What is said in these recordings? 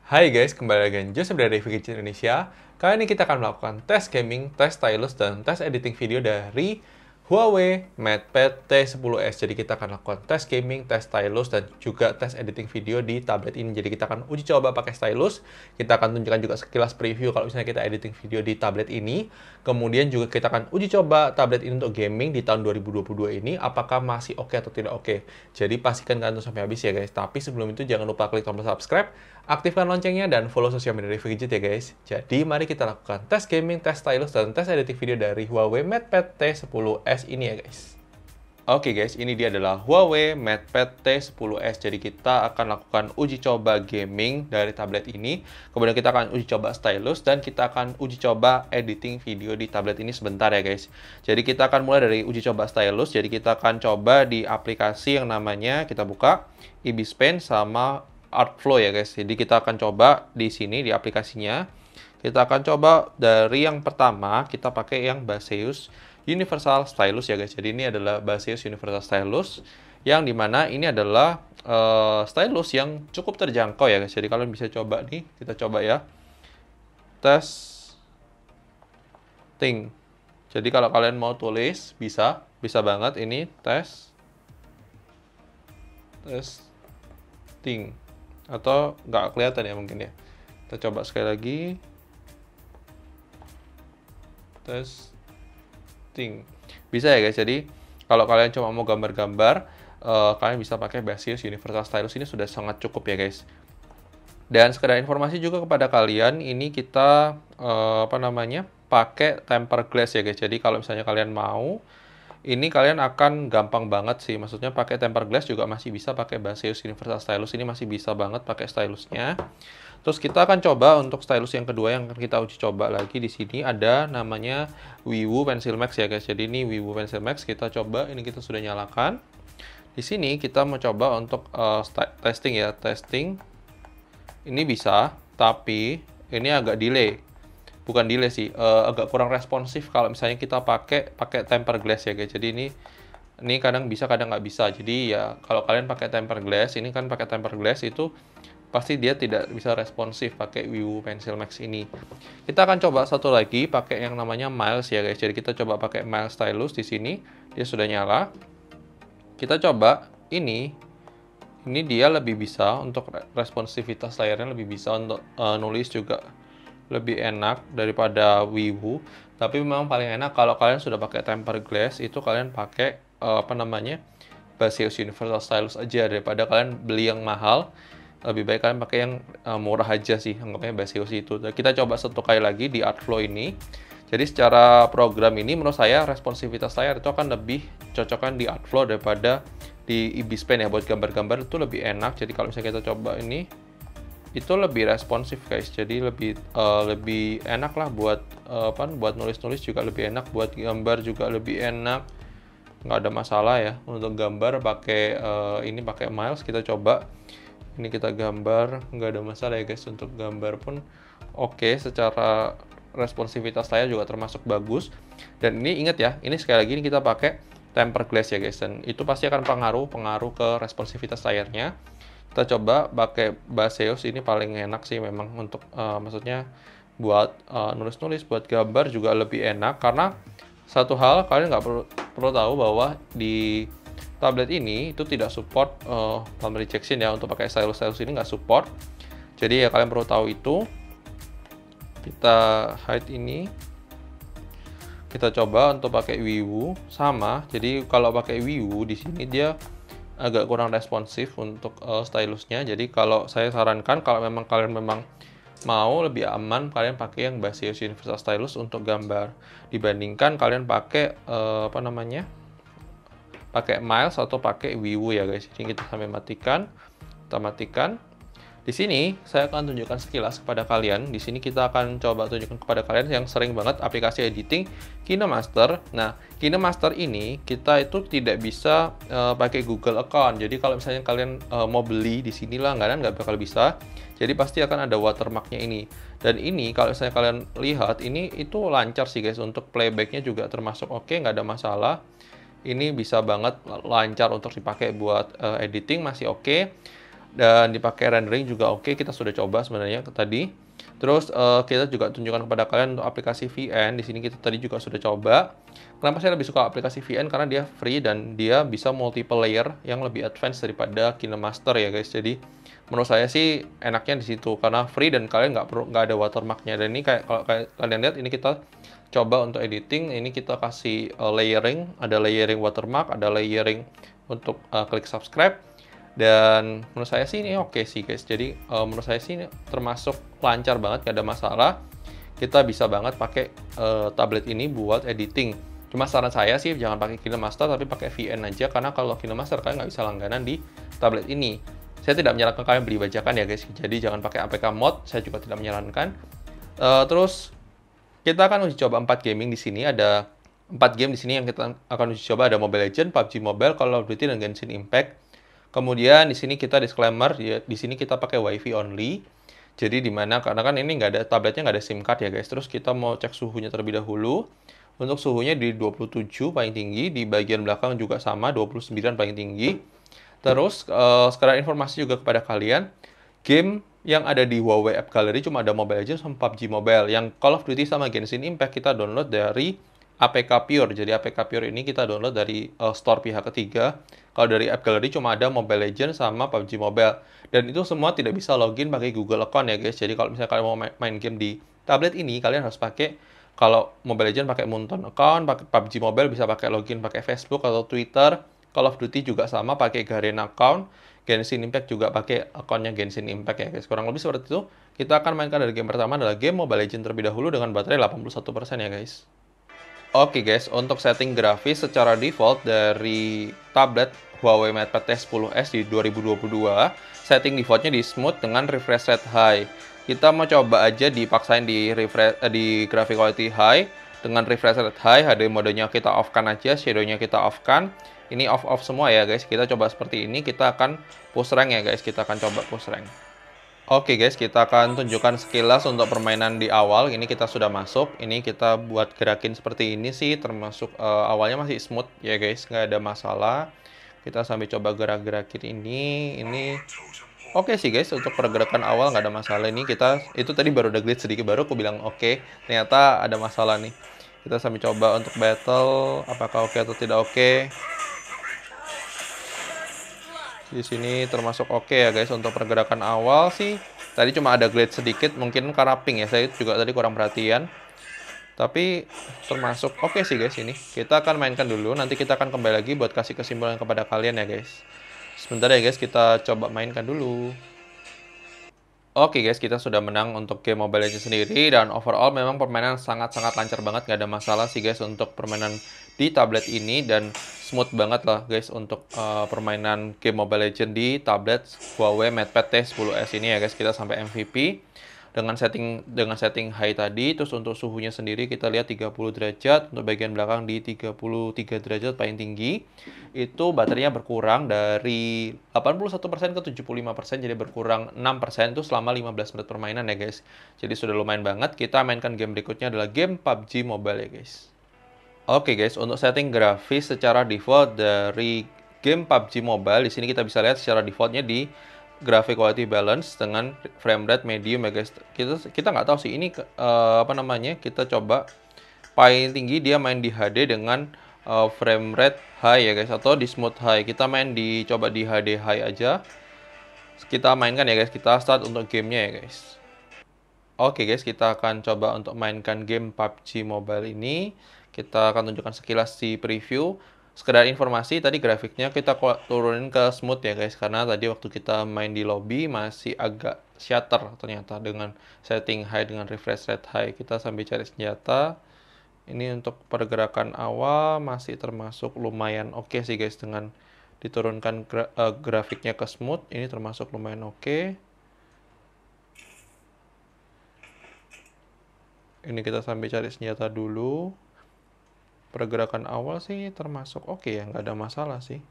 Hai guys, kembali lagi dengan Joseph dari Gadget Indonesia. Kali ini kita akan melakukan tes gaming, tes stylus, dan tes editing video dari Huawei MatePad T10s. Jadi kita akan lakukan tes gaming, tes stylus, dan juga tes editing video di tablet ini. Jadi kita akan uji coba pakai stylus. Kita akan tunjukkan juga sekilas preview kalau misalnya kita editing video di tablet ini. Kemudian juga kita akan uji coba tablet ini untuk gaming di tahun 2022 ini. Apakah masih oke atau tidak oke. Jadi pastikan kalian nonton sampai habis ya guys. Tapi sebelum itu jangan lupa klik tombol subscribe, aktifkan loncengnya, dan follow sosial media Review Gadget ya guys. Jadi mari kita lakukan tes gaming, tes stylus, dan tes editing video dari Huawei MatePad T10s ini ya guys. Oke guys, ini dia adalah Huawei MatePad T10s. Jadi kita akan lakukan uji coba gaming dari tablet ini. Kemudian kita akan uji coba stylus, dan kita akan uji coba editing video di tablet ini sebentar ya guys. Jadi kita akan mulai dari uji coba stylus. Jadi kita akan coba di aplikasi yang namanya, kita buka Ibis Pen sama Artflow ya guys. Jadi kita akan coba di sini di aplikasinya. Kita akan coba dari yang pertama, kita pakai yang Baseus Universal Stylus ya guys. Jadi ini adalah Baseus Universal Stylus, yang dimana ini adalah stylus yang cukup terjangkau ya guys. Jadi kalian bisa coba nih, kita coba ya. Testing. Jadi kalau kalian mau tulis, bisa banget ini testing. Atau nggak kelihatan ya mungkin ya. Kita coba sekali lagi. Testing. Bisa ya guys. Jadi kalau kalian cuma mau gambar-gambar, kalian bisa pakai Baseus Universal Stylus. Ini sudah sangat cukup ya guys. Dan sekedar informasi juga kepada kalian, ini kita pakai tempered glass ya guys. Jadi kalau misalnya kalian mau, ini kalian akan gampang banget sih. Maksudnya pakai tempered glass juga masih bisa pakai Baseus Universal Stylus. Ini masih bisa banget pakai stylusnya. Terus kita akan coba untuk stylus yang kedua yang kita uji coba lagi di sini, ada namanya Wiwoo Pencil Max ya guys. Jadi ini Wiwoo Pencil Max, kita coba. Ini kita sudah nyalakan. Di sini kita mau coba untuk testing ya, testing. Ini bisa, tapi ini agak delay. Bukan delay sih, agak kurang responsif kalau misalnya kita pakai tempered glass ya guys. Jadi ini kadang bisa, kadang nggak bisa. Jadi ya kalau kalian pakai tempered glass, ini kan pakai tempered glass itu pasti dia tidak bisa responsif pakai Wiwoo Pencil Max ini. Kita akan coba satu lagi pakai yang namanya Miles ya guys. Jadi kita coba pakai Miles Stylus di sini. Dia sudah nyala. Kita coba ini dia lebih bisa untuk responsivitas layarnya, lebih bisa untuk nulis juga lebih enak daripada Wiwoo. Tapi memang paling enak kalau kalian sudah pakai tempered glass, itu kalian pakai Baseus Universal Stylus aja daripada kalian beli yang mahal. Lebih baik kalian pakai yang murah aja sih, anggapnya Baseus itu. Dan kita coba satu kali lagi di Artflow ini. Jadi secara program ini menurut saya responsivitas layar itu akan lebih cocokkan di Artflow daripada di Ibis Pen ya. Buat gambar-gambar itu lebih enak. Jadi kalau misalnya kita coba ini, itu lebih responsif guys. Jadi lebih enak lah buat buat nulis-nulis juga lebih enak, buat gambar juga lebih enak. Nggak ada masalah ya untuk gambar pakai ini pakai Miles. Kita coba. Ini kita gambar, nggak ada masalah ya guys. Untuk gambar pun oke, secara responsivitas layar juga termasuk bagus. Dan ini ingat ya, ini sekali lagi ini kita pakai tempered glass ya guys. Dan itu pasti akan pengaruh ke responsivitas layarnya. Kita coba pakai Baseus, ini paling enak sih memang untuk maksudnya buat nulis-nulis, buat gambar juga lebih enak. Karena satu hal kalian nggak perlu tahu bahwa di tablet ini itu tidak support palm rejection ya. Untuk pakai stylus ini nggak support. Jadi ya kalian perlu tahu itu. Kita hide ini. Kita coba untuk pakai Wiwoo sama. Jadi kalau pakai Wiwoo di sini dia agak kurang responsif untuk stylusnya. Jadi kalau saya sarankan kalau memang kalian mau lebih aman, kalian pakai yang Baseus Universal Stylus untuk gambar dibandingkan kalian pakai pakai Miles atau pakai Wiwoo ya guys. Ini kita sampai matikan. Kita matikan. Di sini saya akan tunjukkan sekilas kepada kalian. Di sini kita akan coba tunjukkan kepada kalian yang sering banget aplikasi editing KineMaster. Nah, KineMaster ini kita itu tidak bisa pakai Google account. Jadi kalau misalnya kalian mau beli di sini langganan nggak bakal bisa. Jadi pasti akan ada watermarknya ini. Dan ini kalau misalnya kalian lihat ini itu lancar sih guys. Untuk playbacknya juga termasuk oke, nggak ada masalah. Ini bisa banget lancar untuk dipakai buat editing, masih oke. dan dipakai rendering juga oke, kita sudah coba sebenarnya tadi. Terus kita juga tunjukkan kepada kalian untuk aplikasi VN. Di sini kita tadi juga sudah coba. Kenapa saya lebih suka aplikasi VN? Karena dia free dan dia bisa multiple layer yang lebih advance daripada KineMaster ya guys. Jadi menurut saya sih enaknya di situ karena free dan kalian nggak ada watermarknya. Dan ini kayak kalau kalian lihat ini kita coba untuk editing. Ini kita kasih layering, ada layering watermark, ada layering untuk klik subscribe. Dan menurut saya sih ini oke sih guys. Jadi menurut saya sih ini termasuk lancar banget, gak ada masalah. Kita bisa banget pakai tablet ini buat editing. Cuma saran saya sih jangan pakai KineMaster tapi pakai VN aja, karena kalau KineMaster kalian nggak bisa langganan di tablet ini. Saya tidak menyarankan kalian beli bajakan ya guys. Jadi jangan pakai APK mod, saya juga tidak menyarankan. Terus kita akan uji coba 4 gaming di sini. Ada 4 game di sini yang kita akan uji coba. Ada Mobile Legends, PUBG Mobile, Call of Duty, dan Genshin Impact. Kemudian di sini kita disclaimer, ya, di sini kita pakai WiFi only. Jadi dimana karena kan ini nggak ada tabletnya, nggak ada SIM card ya guys. Terus kita mau cek suhunya terlebih dahulu. Untuk suhunya di 27 paling tinggi, di bagian belakang juga sama 29 paling tinggi. Terus sekedar informasi juga kepada kalian, game yang ada di Huawei App Gallery cuma ada Mobile Legends sama PUBG Mobile. Yang Call of Duty sama Genshin Impact kita download dari APK Pure. Jadi APK Pure ini kita download dari store pihak ketiga. Kalau dari App Gallery cuma ada Mobile Legends sama PUBG Mobile. Dan itu semua tidak bisa login pakai Google account ya guys. Jadi kalau misalnya kalian mau main game di tablet ini, kalian harus pakai, kalau Mobile Legends pakai Moonton account, pakai PUBG Mobile bisa pakai login pakai Facebook atau Twitter. Call of Duty juga sama pakai Garena account. Genshin Impact juga pakai akunnya Genshin Impact ya guys. Kurang lebih seperti itu. Kita akan mainkan dari game pertama adalah game Mobile Legends terlebih dahulu dengan baterai 81% ya guys. Oke guys, untuk setting grafis secara default dari tablet Huawei MatePad T10s di 2022, setting defaultnya di smooth dengan refresh rate high. Kita mau coba aja dipaksain di graphic quality high dengan refresh rate high, HD modenya kita off-kan aja, shadow-nya kita off-kan. Ini off-off semua ya guys. Kita coba seperti ini, kita akan push rank ya guys. Kita akan coba push rank. Oke guys, kita akan tunjukkan sekilas untuk permainan di awal. Ini kita sudah masuk. Ini kita buat gerakin seperti ini sih, termasuk awalnya masih smooth ya guys, nggak ada masalah. Kita sambil coba gerak-gerakin ini. Oke sih guys, untuk pergerakan awal nggak ada masalah. Ini kita, itu tadi baru ada glitch sedikit, baru aku bilang oke. Ternyata ada masalah nih. Kita sambil coba untuk battle, apakah oke atau tidak oke. Di sini termasuk oke ya guys. Untuk pergerakan awal sih tadi cuma ada glitch sedikit, mungkin karena ping ya, saya juga tadi kurang perhatian. Tapi termasuk oke sih guys ini. Kita akan mainkan dulu, nanti kita akan kembali lagi buat kasih kesimpulan kepada kalian ya guys. Sebentar ya guys, kita coba mainkan dulu. Oke guys, kita sudah menang untuk game Mobile Legends sendiri, dan overall memang permainan sangat-sangat lancar banget, gak ada masalah sih guys untuk permainan di tablet ini, dan smooth banget lah guys untuk permainan game Mobile Legends di tablet Huawei MatePad T10s ini ya guys. Kita sampai MVP dengan setting high tadi. Terus untuk suhunya sendiri kita lihat 30 derajat, untuk bagian belakang di 33 derajat paling tinggi. Itu baterainya berkurang dari 81% ke 75%, jadi berkurang 6% itu selama 15 menit permainan ya guys. Jadi sudah lumayan banget. Kita mainkan game berikutnya adalah game PUBG Mobile ya guys. Oke guys, untuk setting grafis secara default dari game PUBG Mobile, di sini kita bisa lihat secara defaultnya di graphic quality balance dengan frame rate medium ya guys. Kita nggak tahu sih ini apa namanya. Kita coba paling tinggi dia main di HD dengan frame rate high ya guys, atau di smooth high. Kita coba di HD high aja. Kita mainkan ya guys. Kita start untuk gamenya ya guys. Oke guys, kita akan coba untuk mainkan game PUBG Mobile ini. Kita akan tunjukkan sekilas di preview. Sekedar informasi, tadi grafiknya kita turunin ke smooth ya guys, karena tadi waktu kita main di lobby masih agak shatter ternyata dengan setting high dengan refresh rate high. Kita sambil cari senjata. Ini untuk pergerakan awal masih termasuk lumayan oke sih guys, dengan diturunkan grafiknya ke smooth. Ini termasuk lumayan oke. Ini kita sambil cari senjata dulu. Pergerakan awal sih termasuk oke ya, nggak ada masalah sih.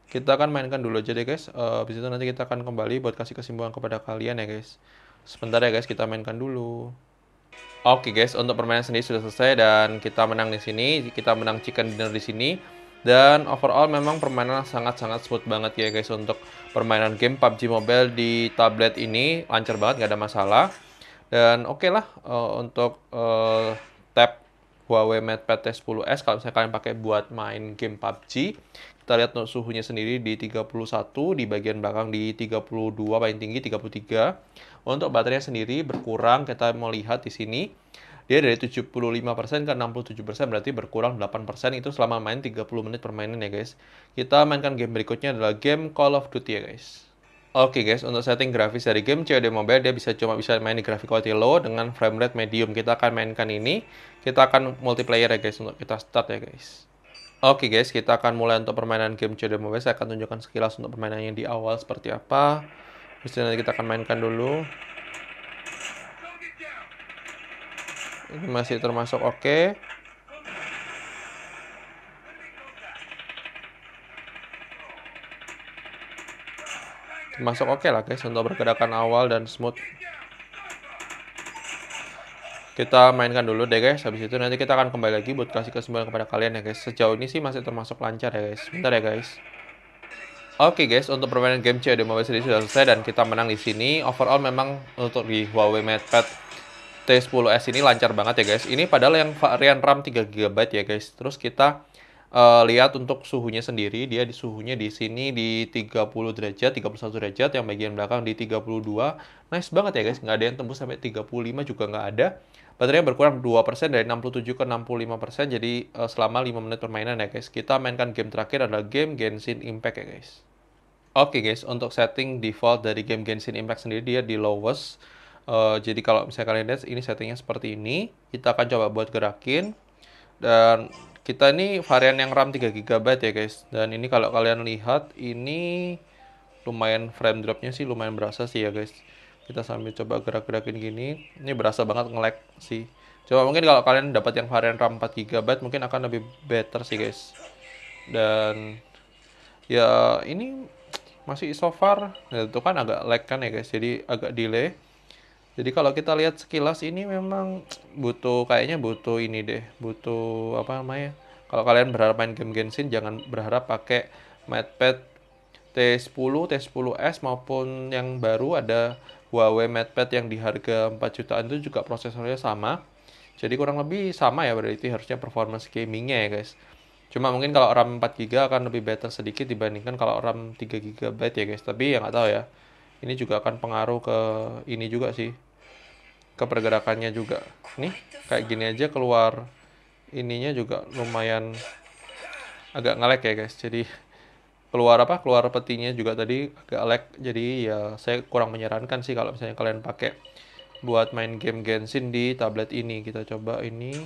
Kita akan mainkan dulu aja deh guys. Habis itu nanti kita akan kembali buat kasih kesimpulan kepada kalian ya guys. Sebentar ya guys, kita mainkan dulu. Oke guys, untuk permainan sendiri sudah selesai dan kita menang di sini. Kita menang chicken dinner di sini. Dan overall memang permainan sangat-sangat smooth banget ya guys untuk permainan game PUBG Mobile di tablet ini lancar banget, nggak ada masalah. Dan oke lah untuk tab Huawei MatePad T10s kalau misalnya kalian pakai buat main game PUBG. Kita lihat suhunya sendiri di 31, di bagian belakang di 32, paling tinggi 33. Untuk baterainya sendiri berkurang, kita mau lihat di sini. Dia dari 75% ke 67%, berarti berkurang 8% itu selama main 30 menit permainan ya guys. Kita mainkan game berikutnya adalah game Call of Duty ya guys. Oke guys, untuk setting grafis dari game COD Mobile, dia cuma bisa main di grafik quality low dengan frame rate medium. Kita akan mainkan ini, kita akan multiplayer ya guys, untuk kita start ya guys. Oke guys, kita akan mulai untuk permainan game COD Mobile. Saya akan tunjukkan sekilas untuk permainannya di awal seperti apa. Terus nanti kita akan mainkan dulu. Ini masih termasuk oke. Termasuk oke lah guys untuk pergerakan awal dan smooth. Kita mainkan dulu deh guys. Habis itu nanti kita akan kembali lagi buat kasih kesimpulan kepada kalian ya guys. Sejauh ini sih masih termasuk lancar ya guys. Bentar ya guys. Oke guys, untuk permainan game COD Mobile sendiri sudah selesai dan kita menang di sini. Overall memang untuk di Huawei MatePad T10s ini lancar banget ya guys. Ini padahal yang varian RAM 3GB ya guys. Terus kita lihat untuk suhunya sendiri, dia di suhunya di sini di 30 derajat, 31 derajat, yang bagian belakang di 32. Nice banget ya guys, nggak ada yang tembus sampai 35 juga nggak ada. Baterainya berkurang 2% dari 67 ke 65%, jadi selama 5 menit permainan ya guys. Kita mainkan game terakhir adalah game Genshin Impact ya guys. Oke guys, untuk setting default dari game Genshin Impact sendiri dia di lowest. Jadi kalau misalnya kalian lihat ini settingnya seperti ini. Kita akan coba buat gerakin. Dan kita ini varian yang RAM 3GB ya guys. Dan ini kalau kalian lihat ini lumayan frame dropnya sih lumayan berasa sih ya guys. Kita sambil coba gerak-gerakin gini. Ini berasa banget nge-lag sih. Coba mungkin kalau kalian dapat yang varian RAM 4GB mungkin akan lebih better sih guys. Dan ya ini masih so far, nah, itu kan agak lag kan ya guys, jadi agak delay. Jadi kalau kita lihat sekilas ini memang kayaknya butuh ini deh, butuh apa namanya? Kalau kalian berharap main game Genshin, jangan berharap pakai MatePad T10, T10s maupun yang baru ada Huawei MatePad yang di harga 4 jutaan itu juga prosesornya sama. Jadi kurang lebih sama ya, berarti harusnya performance gamingnya ya guys. Cuma mungkin kalau RAM 4GB akan lebih better sedikit dibandingkan kalau RAM 3GB ya guys. Tapi ya nggak tahu ya. Ini juga akan pengaruh ke ini juga sih. Ke pergerakannya juga. Nih, kayak gini aja keluar ininya juga lumayan agak nge-lag ya guys. Jadi keluar petinya juga tadi agak lag. Jadi ya saya kurang menyarankan sih kalau misalnya kalian pakai buat main game Genshin di tablet ini. Kita coba ini.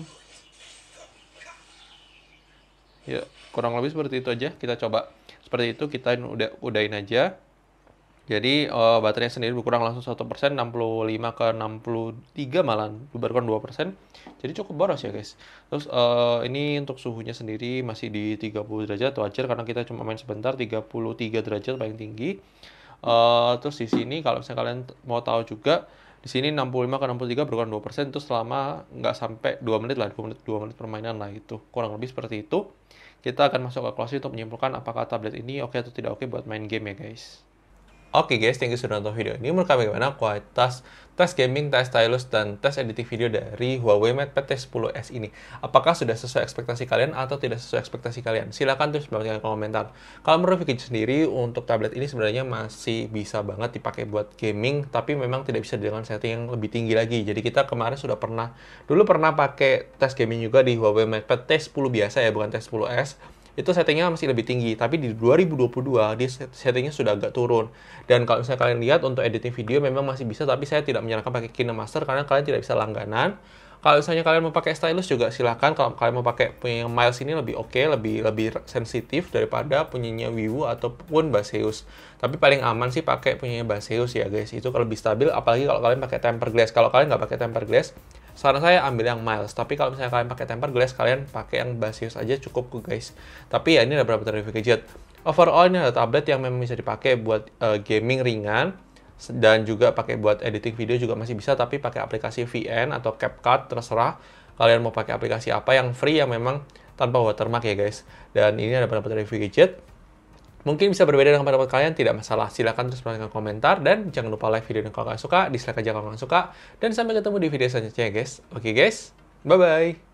Ya, kurang lebih seperti itu aja. Kita coba seperti itu, kita udahin aja. Jadi baterainya sendiri berkurang langsung 1%, 65 ke 63 malah berkurang 2%. Jadi cukup boros ya guys. Terus ini untuk suhunya sendiri masih di 30 derajat, wajar karena kita cuma main sebentar, 33 derajat paling tinggi. Terus di sini kalau misalnya kalian mau tahu juga, di sini 65 ke 63 berkurang 2%, itu selama nggak sampai 2 menit lah, 2 menit permainan lah itu. Kurang lebih seperti itu. Kita akan masuk ke closing untuk menyimpulkan apakah tablet ini oke atau tidak oke buat main game ya guys. Oke guys, thank you sudah nonton video ini. Menurut kalian bagaimana kualitas tes gaming, tes stylus, dan tes editing video dari Huawei MatePad T10s ini? Apakah sudah sesuai ekspektasi kalian atau tidak sesuai ekspektasi kalian? Silahkan tulis di komentar. Kalau menurut Vicky sendiri, untuk tablet ini sebenarnya masih bisa banget dipakai buat gaming, tapi memang tidak bisa dengan setting yang lebih tinggi lagi. Jadi kita kemarin dulu pernah pakai tes gaming juga di Huawei MatePad T10 biasa ya, bukan T10s. Itu settingnya masih lebih tinggi, tapi di 2022 di settingnya sudah agak turun. Dan kalau misalnya kalian lihat untuk editing video memang masih bisa, tapi saya tidak menyarankan pakai KineMaster karena kalian tidak bisa langganan. Kalau misalnya kalian mau pakai stylus juga silahkan. Kalau kalian mau pakai punya Miles ini lebih oke, lebih sensitif daripada punyanya Vivo ataupun Baseus. Tapi paling aman sih pakai punyanya Baseus ya guys. Itu kalau lebih stabil, apalagi kalau kalian pakai tempered glass. Kalau kalian nggak pakai tempered glass, saran saya ambil yang Miles. Tapi kalau misalnya kalian pakai tempered glass, kalian pakai yang Baseus aja cukup kok guys. Tapi ya ini ada beberapa review gadget. Overall ini adalah tablet yang memang bisa dipakai buat gaming ringan. Dan juga pakai buat editing video juga masih bisa, tapi pakai aplikasi VN atau CapCut terserah kalian mau pakai aplikasi apa yang free yang memang tanpa watermark ya guys. Dan ini ada pendapat review gadget. Mungkin bisa berbeda dengan pendapat kalian, tidak masalah. Silahkan terus berikan komentar, dan jangan lupa like video ini kalau kalian suka, dislike aja kalau kalian suka. Dan sampai ketemu di video selanjutnya ya guys. Oke guys, bye-bye.